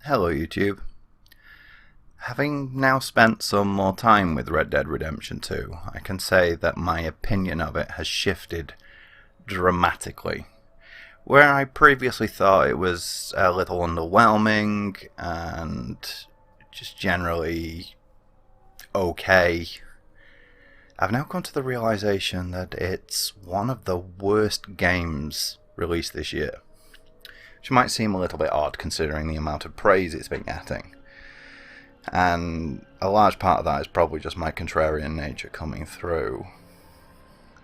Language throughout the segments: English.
Hello YouTube. Having now spent some more time with Red Dead Redemption 2, I can say that my opinion of it has shifted dramatically. Where I previously thought it was a little underwhelming and just generally okay, I've now come to the realization that it's one of the worst games released this year. Which might seem a little bit odd considering the amount of praise it's been getting. And a large part of that is probably just my contrarian nature coming through.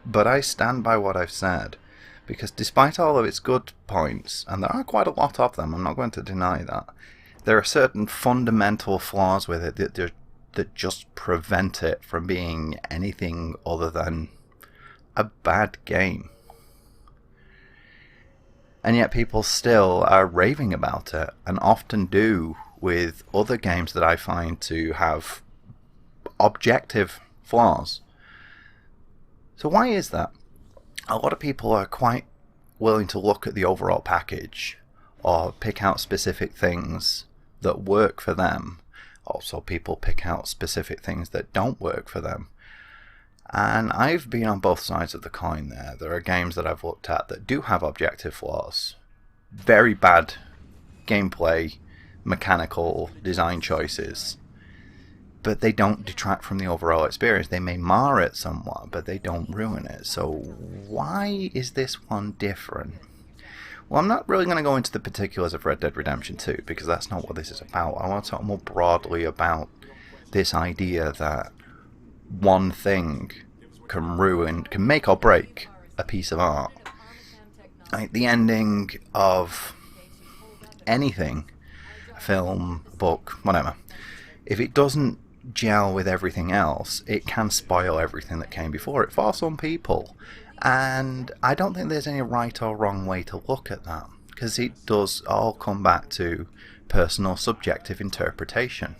But I stand by what I've said, because despite all of its good points, and there are quite a lot of them, I'm not going to deny that, there are certain fundamental flaws with it that just prevent it from being anything other than a bad game. And yet people still are raving about it, and often do with other games that I find to have objective flaws. So why is that? A lot of people are quite willing to look at the overall package or pick out specific things that work for them. Also, people pick out specific things that don't work for them. And I've been on both sides of the coin there. There are games that I've looked at that do have objective flaws. Very bad gameplay, mechanical design choices. But they don't detract from the overall experience. They may mar it somewhat, but they don't ruin it. So why is this one different? Well, I'm not really going to go into the particulars of Red Dead Redemption 2, because that's not what this is about. I want to talk more broadly about this idea that one thing can make or break a piece of art. Like the ending of anything, film, book, whatever, if it doesn't gel with everything else, it can spoil everything that came before it for some people. And I don't think there's any right or wrong way to look at that, because it does all come back to personal subjective interpretation.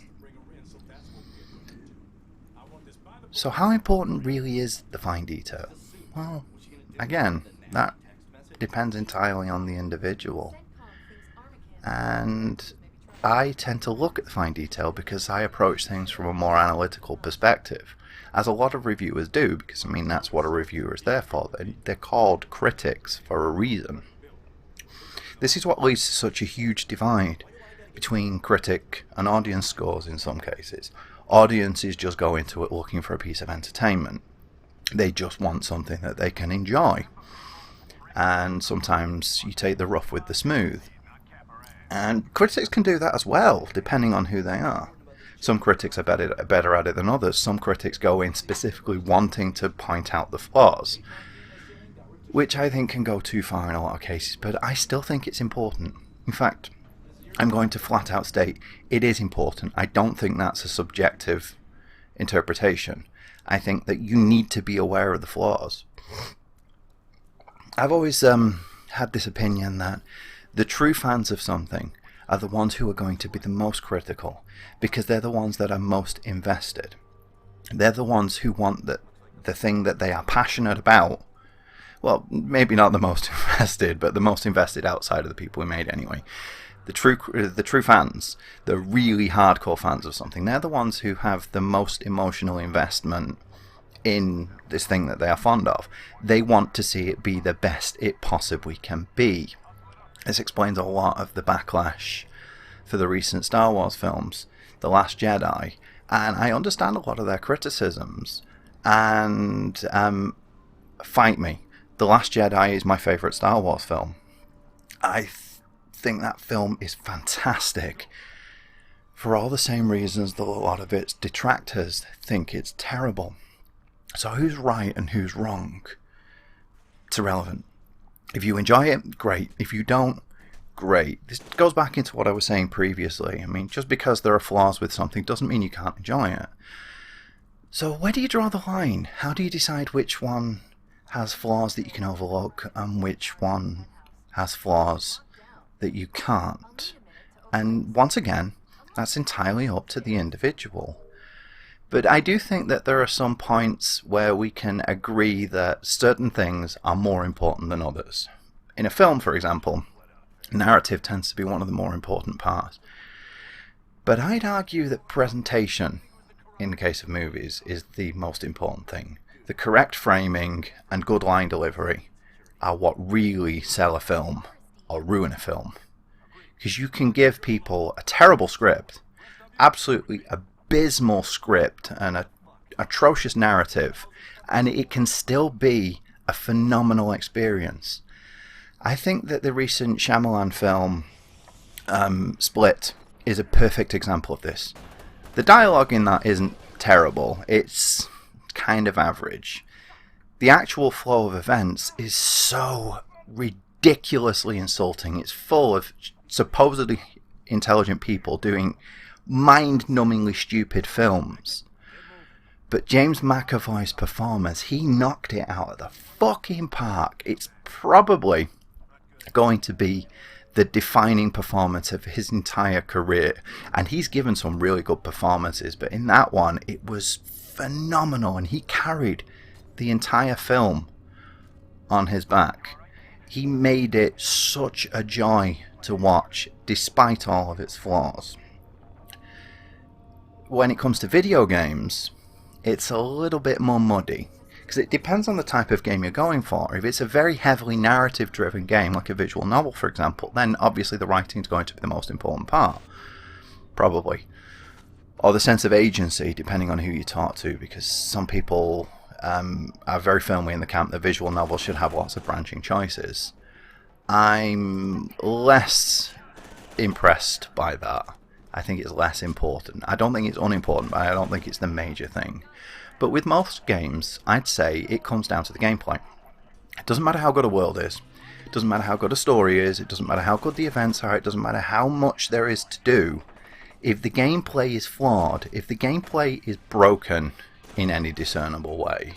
So how important really is the fine detail? Well, again, that depends entirely on the individual. And I tend to look at the fine detail because I approach things from a more analytical perspective, as a lot of reviewers do, because that's what a reviewer is there for. They're called critics for a reason. This is what leads to such a huge divide between critic and audience scores in some cases. Audiences just go into it looking for a piece of entertainment. They just want something that they can enjoy. And sometimes you take the rough with the smooth. And critics can do that as well, depending on who they are. Some critics are better at it than others. Some critics go in specifically wanting to point out the flaws, which I think can go too far in a lot of cases, but I still think it's important. In fact, I'm going to flat out state it is important. I don't think that's a subjective interpretation. I think that you need to be aware of the flaws. I've always had this opinion that the true fans of something are the ones who are going to be the most critical, because they're the ones that are most invested. They're the ones who want the thing that they are passionate about. Well, maybe not the most invested, but the most invested outside of the people who made it anyway. The true fans, the really hardcore fans of something, they're the ones who have the most emotional investment in this thing that they are fond of. They want to see it be the best it possibly can be. This explains a lot of the backlash for the recent Star Wars films, The Last Jedi, and I understand a lot of their criticisms. And fight me, The Last Jedi is my favourite Star Wars film. I think that film is fantastic for all the same reasons that a lot of its detractors think it's terrible. So who's right and who's wrong? It's irrelevant. If you enjoy it, great. If you don't, great. This goes back into what I was saying previously. Just because there are flaws with something doesn't mean you can't enjoy it. So where do you draw the line? How do you decide which one has flaws that you can overlook and which one has flaws that you can't? And once again, that's entirely up to the individual. But I do think that there are some points where we can agree that certain things are more important than others. In a film, for example, narrative tends to be one of the more important parts. But I'd argue that presentation, in the case of movies, is the most important thing. The correct framing and good line delivery are what really sell a film or ruin a film. Because you can give people a terrible script, absolutely abysmal script, and an atrocious narrative, and it can still be a phenomenal experience. I think that the recent Shyamalan film, Split, is a perfect example of this. The dialogue in that isn't terrible, it's kind of average. The actual flow of events is so ridiculously insulting. It's full of supposedly intelligent people doing mind-numbingly stupid films. But James McAvoy's performance, he knocked it out of the fucking park. It's probably going to be the defining performance of his entire career. And he's given some really good performances, but in that one, it was phenomenal, and he carried the entire film on his back. He made it such a joy to watch, despite all of its flaws. When it comes to video games, it's a little bit more muddy, because it depends on the type of game you're going for. If it's a very heavily narrative-driven game, like a visual novel, for example, then obviously the writing is going to be the most important part. Probably. Or the sense of agency, depending on who you talk to, because some people are very firmly in the camp that visual novels should have lots of branching choices. I'm less impressed by that. I think it's less important. I don't think it's unimportant, but I don't think it's the major thing. But with most games, I'd say it comes down to the gameplay. It doesn't matter how good a world is. It doesn't matter how good a story is. It doesn't matter how good the events are. It doesn't matter how much there is to do. If the gameplay is flawed, if the gameplay is broken in any discernible way,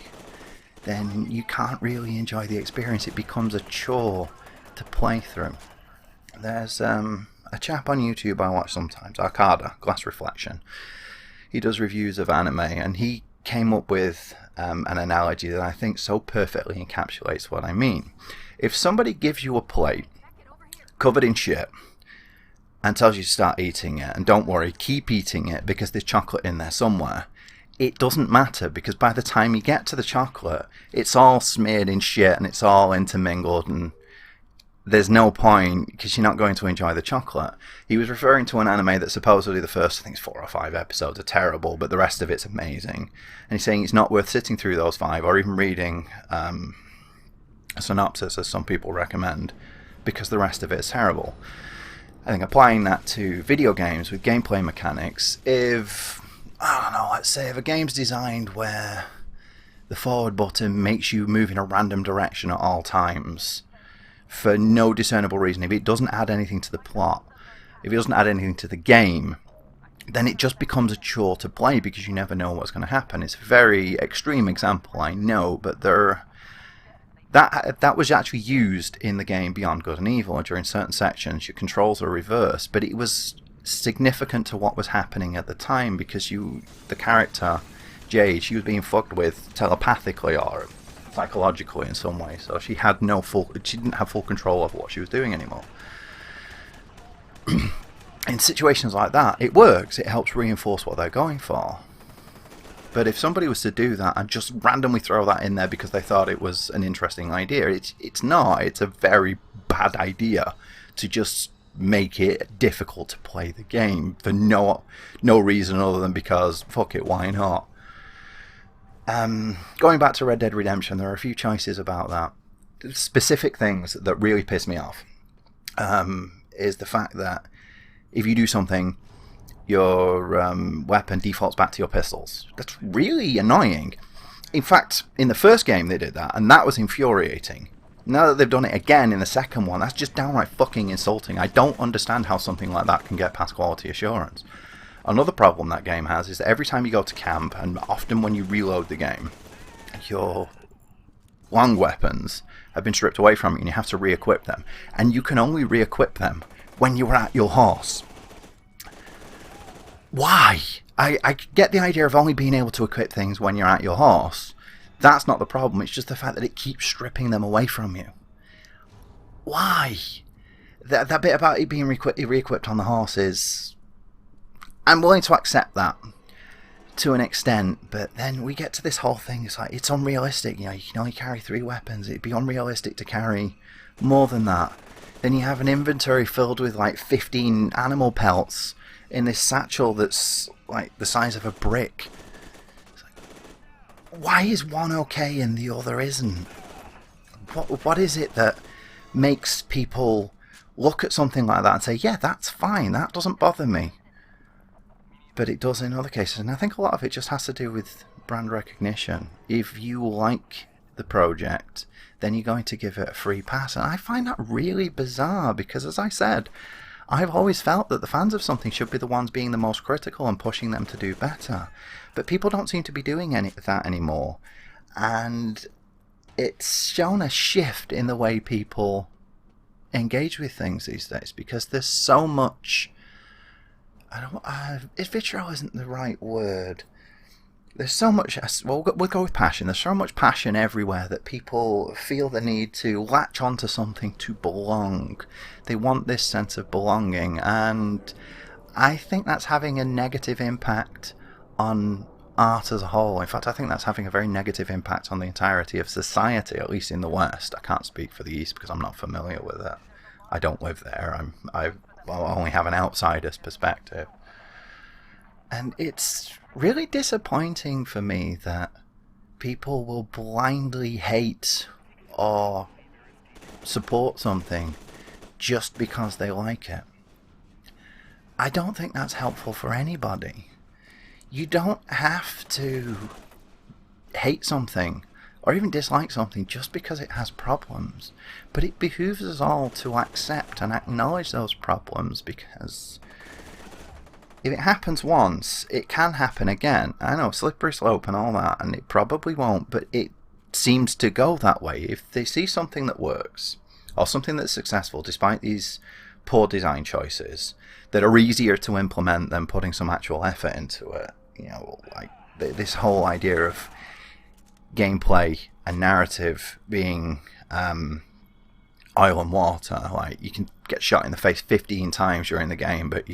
then you can't really enjoy the experience. It becomes a chore to play through. There's a chap on YouTube I watch sometimes, Arcada, Glass Reflection. He does reviews of anime, and he came up with an analogy that I think so perfectly encapsulates what I mean. If somebody gives you a plate covered in shit and tells you to start eating it, and don't worry, keep eating it because there's chocolate in there somewhere, it doesn't matter, because by the time you get to the chocolate, it's all smeared in shit and it's all intermingled, and there's no point, because you're not going to enjoy the chocolate. He was referring to an anime that supposedly the first, I think it's 4 or 5 episodes are terrible, but the rest of it's amazing. And he's saying it's not worth sitting through those 5 or even reading a synopsis, as some people recommend, because the rest of it is terrible. I think applying that to video games with gameplay mechanics, if, I don't know, let's say if a game's designed where the forward button makes you move in a random direction at all times, for no discernible reason, if it doesn't add anything to the plot, if it doesn't add anything to the game, then it just becomes a chore to play, because you never know what's going to happen. It's a very extreme example, I know, but that was actually used in the game Beyond Good and Evil. During certain sections, your controls are reversed, but it was significant to what was happening at the time, because the character, Jade, she was being fucked with telepathically or psychologically in some way, so she didn't have full control of what she was doing anymore. In situations like that, it works. It helps reinforce what they're going for. But if somebody was to do that and just randomly throw that in there because they thought it was an interesting idea, it's not. It's a very bad idea to just make it difficult to play the game for no reason other than because, fuck it, why not? Going back to Red Dead Redemption, there are a few choices about that. Specific things that really piss me off is the fact that if you do something, your weapon defaults back to your pistols. That's really annoying. In fact, in the first game they did that, and that was infuriating. Now that they've done it again in the second one, that's just downright fucking insulting. I don't understand how something like that can get past quality assurance. Another problem that game has is that every time you go to camp, and often when you reload the game, your long weapons have been stripped away from you and you have to re-equip them. And you can only re-equip them when you're at your horse. Why? I get the idea of only being able to equip things when you're at your horse. That's not the problem. It's just the fact that it keeps stripping them away from you. Why? That bit about it being re-equipped on the horse is I'm willing to accept that to an extent, but then we get to this whole thing. It's like, it's unrealistic. You can only carry 3 weapons. It'd be unrealistic to carry more than that. Then you have an inventory filled with like 15 animal pelts in this satchel that's like the size of a brick. It's like, why is one okay and the other isn't? What is it that makes people look at something like that and say, yeah, that's fine, that doesn't bother me? But it does in other cases, and I think a lot of it just has to do with brand recognition. If you like the project, then you're going to give it a free pass, and I find that really bizarre because, as I said, I've always felt that the fans of something should be the ones being the most critical and pushing them to do better. But people don't seem to be doing that anymore, and it's shown a shift in the way people engage with things these days, because there's so much... vitriol isn't the right word. There's so much... Well, we'll go with passion. There's so much passion everywhere that people feel the need to latch onto something to belong. They want this sense of belonging, and I think that's having a negative impact on art as a whole. In fact, I think that's having a very negative impact on the entirety of society, at least in the West. I can't speak for the East because I'm not familiar with it. I don't live there. I only have an outsider's perspective. And it's really disappointing for me that people will blindly hate or support something just because they like it. I don't think that's helpful for anybody. You don't have to hate something or even dislike something just because it has problems. But it behooves us all to accept and acknowledge those problems, because if it happens once, it can happen again. I know, slippery slope and all that, and it probably won't, but it seems to go that way. If they see something that works, or something that's successful despite these poor design choices that are easier to implement than putting some actual effort into it, like this whole idea of gameplay and narrative being oil and water. Like, you can get shot in the face 15 times during the game, but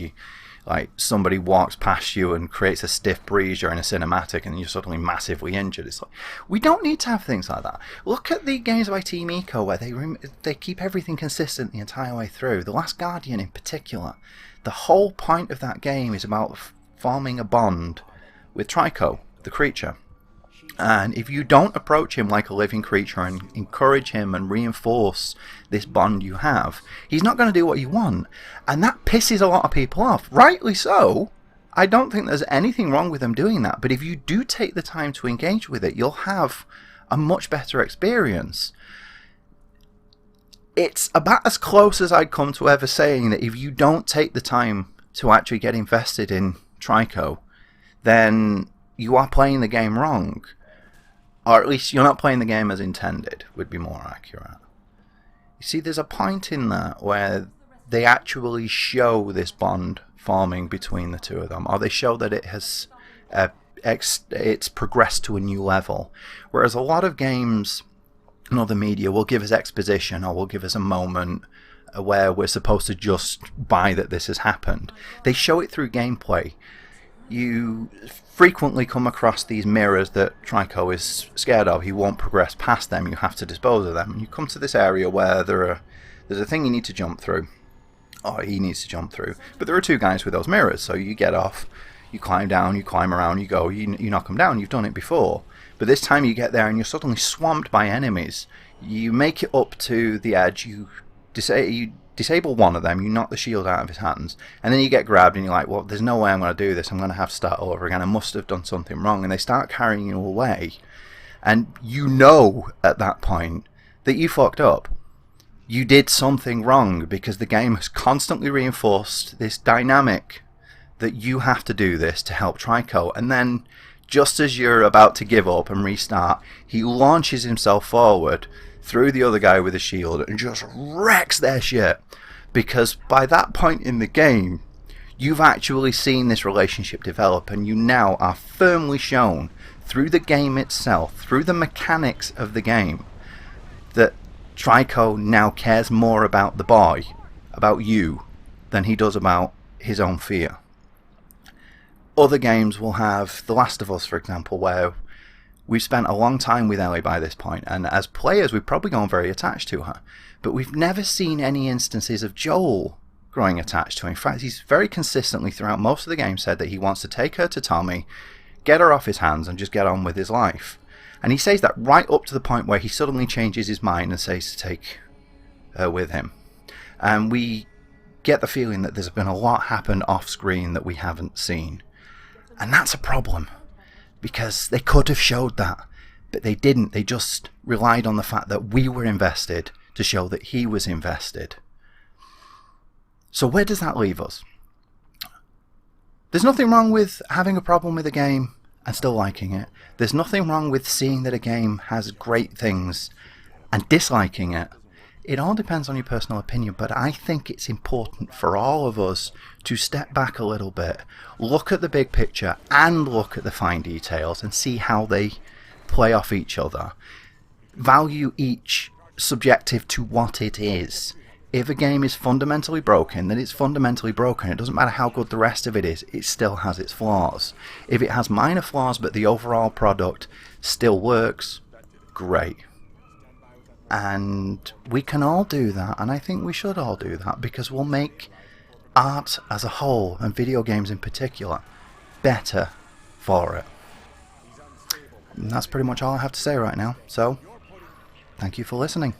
somebody walks past you and creates a stiff breeze during a cinematic and you're suddenly massively injured. It's like, we don't need to have things like that. Look at the games by Team Ico where they keep everything consistent the entire way through. The Last Guardian in particular, the whole point of that game is about forming a bond with Trico, the creature. And if you don't approach him like a living creature and encourage him and reinforce this bond you have, he's not going to do what you want. And that pisses a lot of people off. Rightly so. I don't think there's anything wrong with them doing that. But if you do take the time to engage with it, you'll have a much better experience. It's about as close as I'd come to ever saying that if you don't take the time to actually get invested in Trico, then you are playing the game wrong. Or at least you're not playing the game as intended, would be more accurate. You see, there's a point in that where they actually show this bond forming between the two of them, or they show that it has it's progressed to a new level. Whereas a lot of games and other media will give us exposition, or will give us a moment where we're supposed to just buy that this has happened. They show it through gameplay. You frequently come across these mirrors that Trico is scared of. He won't progress past them. You have to dispose of them. And you come to this area where there's a thing you need to jump through, or he needs to jump through. But there are 2 guys with those mirrors, so you get off, you climb down, you climb around, you go, you knock them down. You've done it before. But this time you get there and you're suddenly swamped by enemies. You make it up to the edge, you disable one of them, you knock the shield out of his hands, and then you get grabbed and you're like, well, there's no way I'm going to do this, I'm going to have to start all over again, I must have done something wrong. And they start carrying you away, and you know at that point that you fucked up. You did something wrong, because the game has constantly reinforced this dynamic that you have to do this to help Trico. And then just as you're about to give up and restart, he launches himself forward through the other guy with a shield and just wrecks their shit. Because by that point in the game, you've actually seen this relationship develop, and you now are firmly shown through the game itself, through the mechanics of the game, that Trico now cares more about the boy, about you, than he does about his own fear. Other games will have The Last of Us, for example, where we've spent a long time with Ellie by this point, and as players we've probably gone very attached to her. But we've never seen any instances of Joel growing attached to her. In fact, he's very consistently throughout most of the game said that he wants to take her to Tommy, get her off his hands, and just get on with his life. And he says that right up to the point where he suddenly changes his mind and says to take her with him. And we get the feeling that there's been a lot happen off screen that we haven't seen. And that's a problem, because they could have showed that, but they didn't. They just relied on the fact that we were invested to show that he was invested. So where does that leave us? There's nothing wrong with having a problem with a game and still liking it. There's nothing wrong with seeing that a game has great things and disliking it. It all depends on your personal opinion, but I think it's important for all of us to step back a little bit, look at the big picture and look at the fine details and see how they play off each other. Value each subjective to what it is. If a game is fundamentally broken, then it's fundamentally broken. It doesn't matter how good the rest of it is, it still has its flaws. If it has minor flaws but the overall product still works, great. And we can all do that, and I think we should all do that, because we'll make art as a whole, and video games in particular, better for it. And that's pretty much all I have to say right now, so thank you for listening.